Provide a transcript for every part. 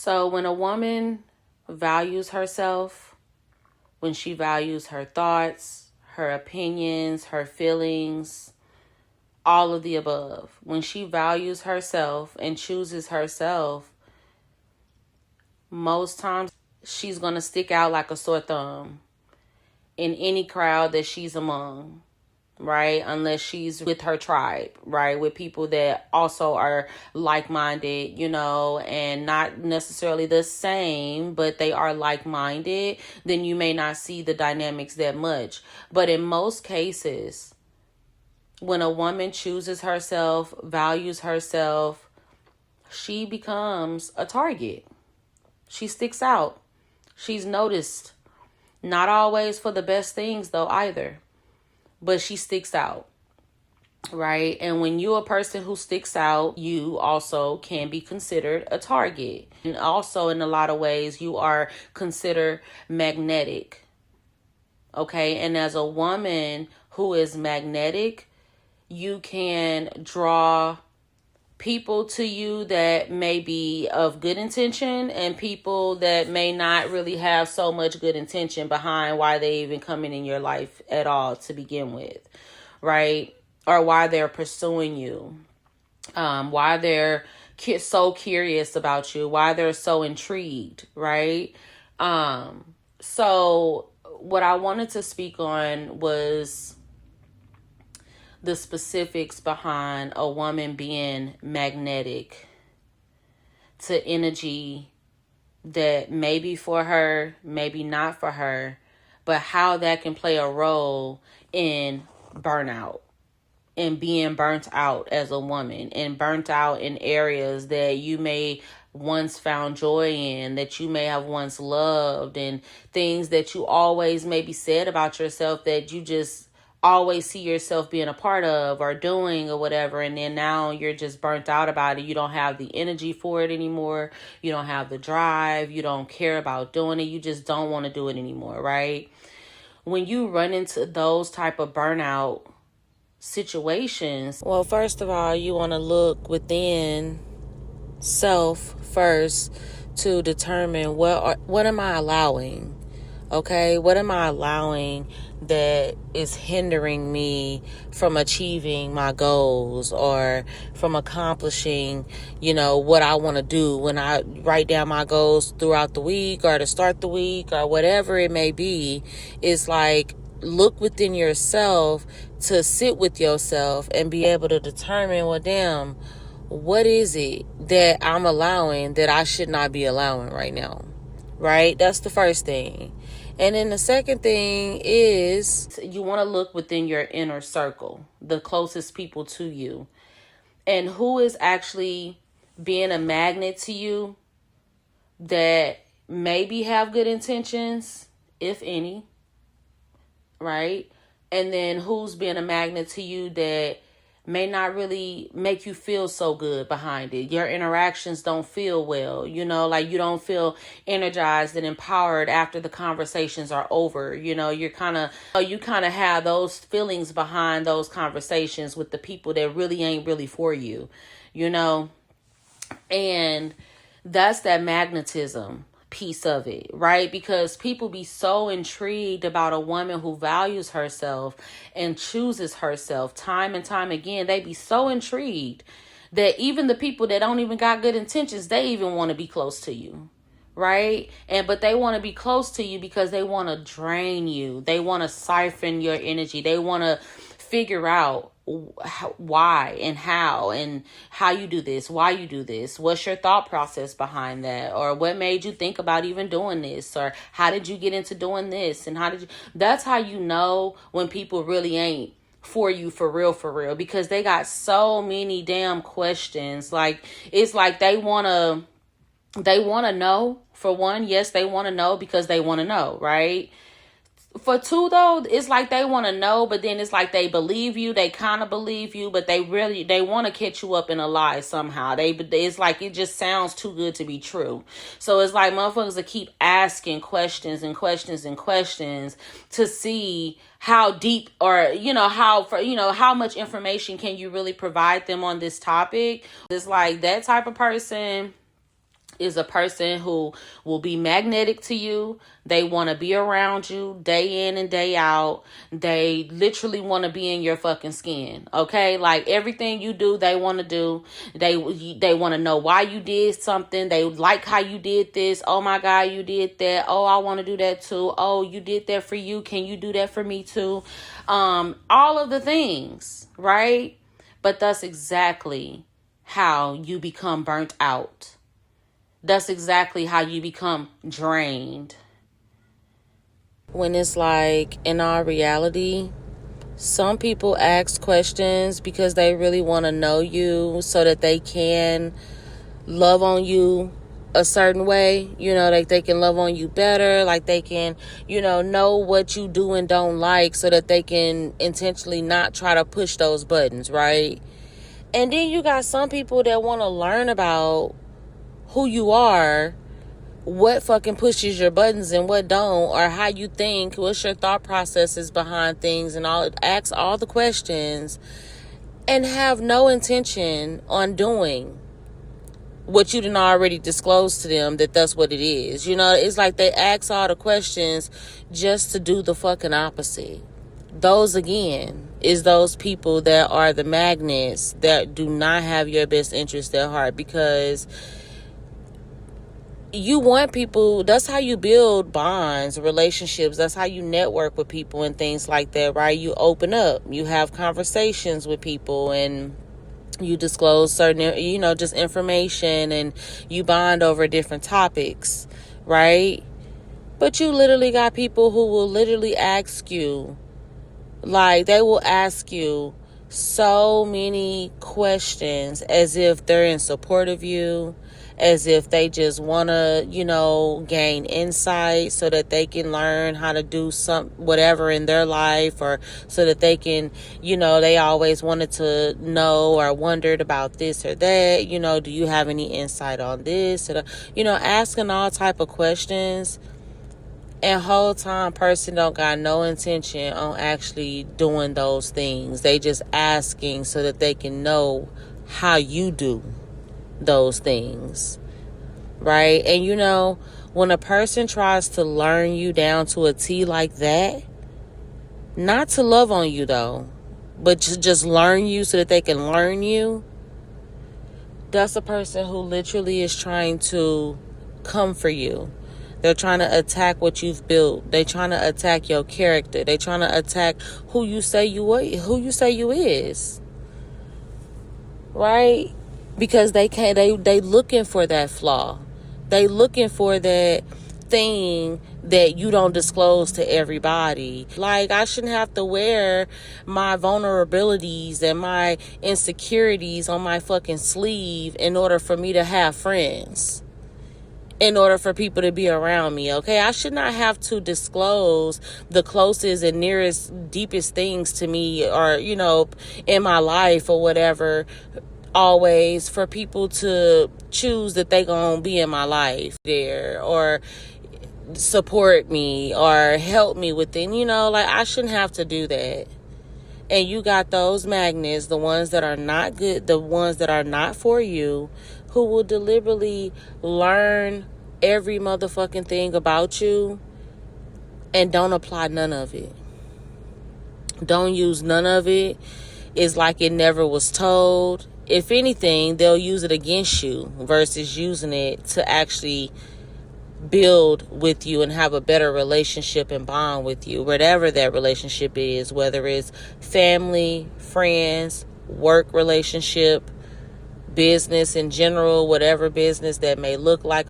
So when a woman values herself, when she values her thoughts, her opinions, her feelings, all of the above, when she values herself and chooses herself, most times she's going to stick out like a sore thumb in any crowd that she's among, right? Unless she's with her tribe, right? With people that also are like-minded, and not necessarily the same, but they are like-minded, then you may not see the dynamics that much. But in most cases, when a woman chooses herself, values herself, she becomes a target. She sticks out. She's noticed. Not always for the best things though either. But she sticks out, right? And when you're a person who sticks out, you also can be considered a target. And also in a lot of ways, you are considered magnetic, okay? And as a woman who is magnetic, you can draw people to you that may be of good intention and people that may not really have so much good intention behind why they even coming in your life at all to begin with, right? Or why they're pursuing you, why they're so curious about you, why they're so intrigued, right? So what I wanted to speak on was the specifics behind a woman being magnetic to energy that may be for her, maybe not for her, but how that can play a role in burnout and being burnt out as a woman and burnt out in areas that you may once found joy in, that you may have once loved, and things that you always maybe said about yourself that you just always see yourself being a part of or doing or whatever, and then now you're just burnt out about it. You don't have the energy for it anymore. You don't have the drive. You don't care about doing it. You just don't want to do it anymore, right? When you run into those type of burnout situations, well, first of all, you want to look within self first to determine what am I allowing? Okay, what am I allowing that is hindering me from achieving my goals or from accomplishing, what I want to do when I write down my goals throughout the week or to start the week or whatever it may be. It's like, look within yourself to sit with yourself and be able to determine, well, damn, what is it that I'm allowing that I should not be allowing right now? Right? That's the first thing. And then the second thing is you want to look within your inner circle, the closest people to you, and who is actually being a magnet to you that maybe have good intentions, if any, right? And then who's being a magnet to you that may not really make you feel so good behind it. Your interactions don't feel well, like you don't feel energized and empowered after the conversations are over. You kind of have those feelings behind those conversations with the people that really ain't really for you, and that's that magnetism piece of it, right? Because people be so intrigued about a woman who values herself and chooses herself time and time again. They be so intrigued that even the people that don't even got good intentions, they even want to be close to you, right? But they want to be close to you because they want to drain you. They want to siphon your energy. They want to figure out why and how you do this, why you do this, what's your thought process behind that, or what made you think about even doing this, or how did you get into doing this, and that's how you know when people really ain't for you for real, because they got so many damn questions. Like, it's like they want to know. For one, yes, they want to know because they want to know, right? For two, though, it's like they want to know, but then it's like they believe you. They kind of believe you, but they want to catch you up in a lie somehow. It's like it just sounds too good to be true. So it's like motherfuckers that keep asking questions and questions and questions to see how deep or, how much information can you really provide them on this topic. It's like that type of person is a person who will be magnetic to you. They want to be around you day in and day out. They literally want to be in your fucking skin. Okay? Like everything you do, they want to do. They want to know why you did something. They like how you did this. Oh my God, you did that. Oh, I want to do that too. Oh, you did that for you. Can you do that for me too? All of the things, right? But that's exactly how you become burnt out. That's exactly how you become drained. When it's like, in our reality, some people ask questions because they really want to know you so that they can love on you a certain way, like they can love on you better, like they can, know what you do and don't like so that they can intentionally not try to push those buttons, right? And then you got some people that want to learn about who you are, what fucking pushes your buttons and what don't, or how you think, what's your thought processes behind things and all. Ask all the questions and have no intention on doing what you didn't already disclose to them that that's what it is. It's like they ask all the questions just to do the fucking opposite. Those, again, is those people that are the magnets that do not have your best interest at heart, because you want people. That's how you build bonds, relationships. That's how you network with people and things like that, right? You open up, you have conversations with people, and you disclose certain, just information, and you bond over different topics, right? But you literally got people who will literally ask you, like, they will ask you so many questions as if they're in support of you, as if they just want to, gain insight so that they can learn how to do whatever in their life, or so that they can, they always wanted to know or wondered about this or that, do you have any insight on this? Asking all type of questions. And whole time person don't got no intention on actually doing those things. They just asking so that they can know how you do those things, right? And when a person tries to learn you down to a T like that, not to love on you though, but to just learn you so that they can learn you, that's a person who literally is trying to come for you. They're trying to attack what you've built. They're trying to attack your character. They're trying to attack who you say you is, right? Because they looking for that flaw. They looking for that thing that you don't disclose to everybody. Like, I shouldn't have to wear my vulnerabilities and my insecurities on my fucking sleeve in order for me to have friends, in order for people to be around me, okay? I should not have to disclose the closest and nearest, deepest things to me, or, in my life or whatever, always for people to choose that they gonna be in my life there, or support me, or help me within, like, I shouldn't have to do that. And you got those magnets, the ones that are not good, the ones that are not for you, who will deliberately learn every motherfucking thing about you and don't apply none of it. Don't use none of it. It's like it never was told. If anything, they'll use it against you versus using it to actually build with you and have a better relationship and bond with you, whatever that relationship is, whether it's family, friends, work relationship, business in general, whatever business that may look like.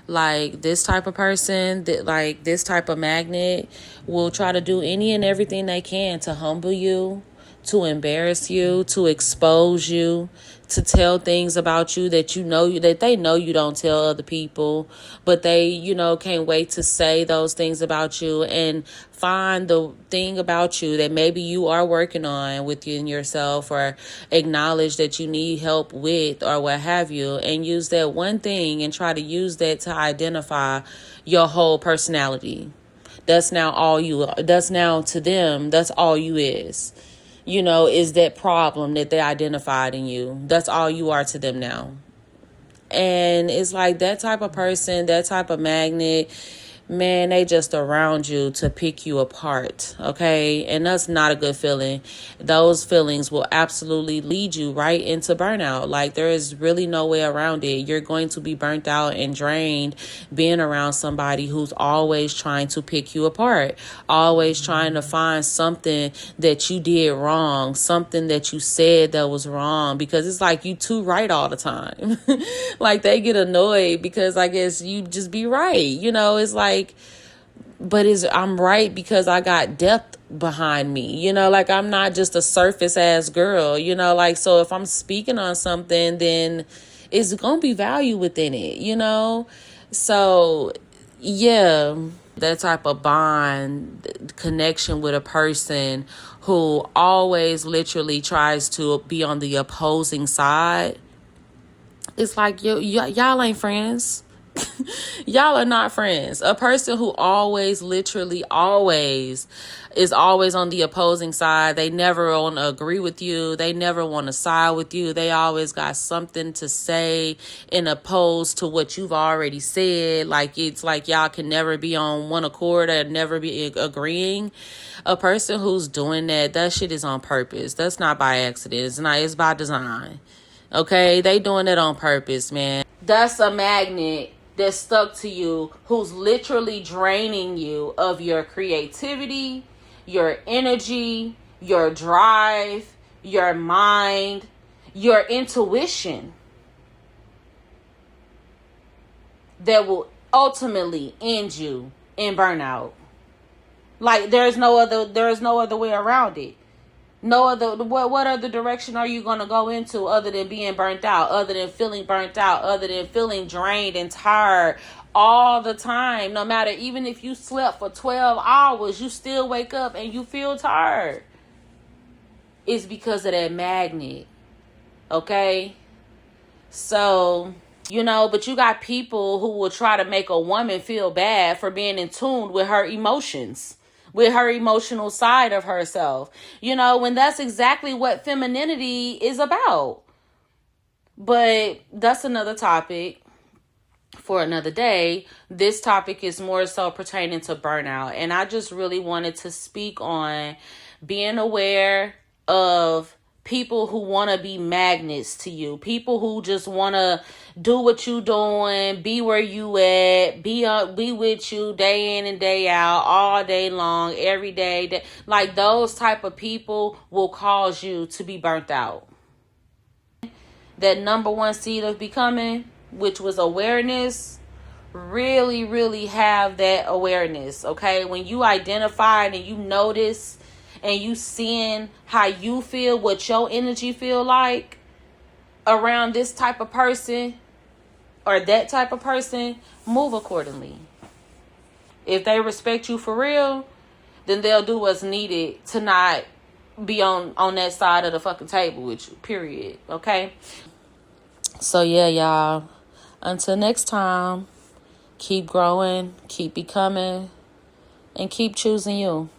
Like, this type of person, this type of magnet will try to do any and everything they can to humble you, to embarrass you, to expose you, to tell things about you that that they know you don't tell other people, but they, can't wait to say those things about you and find the thing about you that maybe you are working on within yourself, or acknowledge that you need help with, or what have you, and use that one thing and try to use that to identify your whole personality. That's now all you are. That's now, to them, that's all you is. Is that problem that they identified in you. That's all you are to them now. And it's like that type of person, that type of magnet, man, they just around you to pick you apart, okay? And that's not a good feeling. Those feelings will absolutely lead you right into burnout. Like, there is really no way around it. You're going to be burnt out and drained being around somebody who's always trying to pick you apart, always trying to find something that you did wrong, something that you said that was wrong, because it's like you too right all the time. Like, they get annoyed because I guess you just be right. It's like, but I'm right because I got depth behind me, like I'm not just a surface ass girl, like, so if I'm speaking on something, then it's gonna be value within it. So yeah, that type of bond connection with a person who always literally tries to be on the opposing side, it's like y'all ain't friends. Y'all are not friends. A person who always, literally always is always on the opposing side. They never want to agree with you. They never want to side with you. They always got something to say in opposed to what you've already said. Like, it's like y'all can never be on one accord or never be agreeing. A person who's doing that shit is on purpose. That's not by accident. It's by design. Okay? They doing it on purpose, man. That's a magnet that's stuck to you, who's literally draining you of your creativity, your energy, your drive, your mind, your intuition, that will ultimately end you in burnout. Like, there's no other way around it. What other direction are you going to go into other than being burnt out, other than feeling burnt out, other than feeling drained and tired all the time? No matter, even if you slept for 12 hours, you still wake up and you feel tired. It's because of that magnet. Okay? So, but you got people who will try to make a woman feel bad for being in tune with her emotions, with her emotional side of herself, when that's exactly what femininity is about. But that's another topic for another day. This topic is more so pertaining to burnout. And I just really wanted to speak on being aware of people who want to be magnets to you, people who just want to do what you doing, be where you at, be with you day in and day out, all day long, every day. Like, those type of people will cause you to be burnt out. That number one seed of becoming, which was awareness, really, really have that awareness, okay? When you identify and you notice and you seeing how you feel, what your energy feel like around this type of person or that type of person, move accordingly. If they respect you for real, then they'll do what's needed to not be on that side of the fucking table with you, period. Okay? So yeah, y'all, until next time, keep growing, keep becoming, and keep choosing you.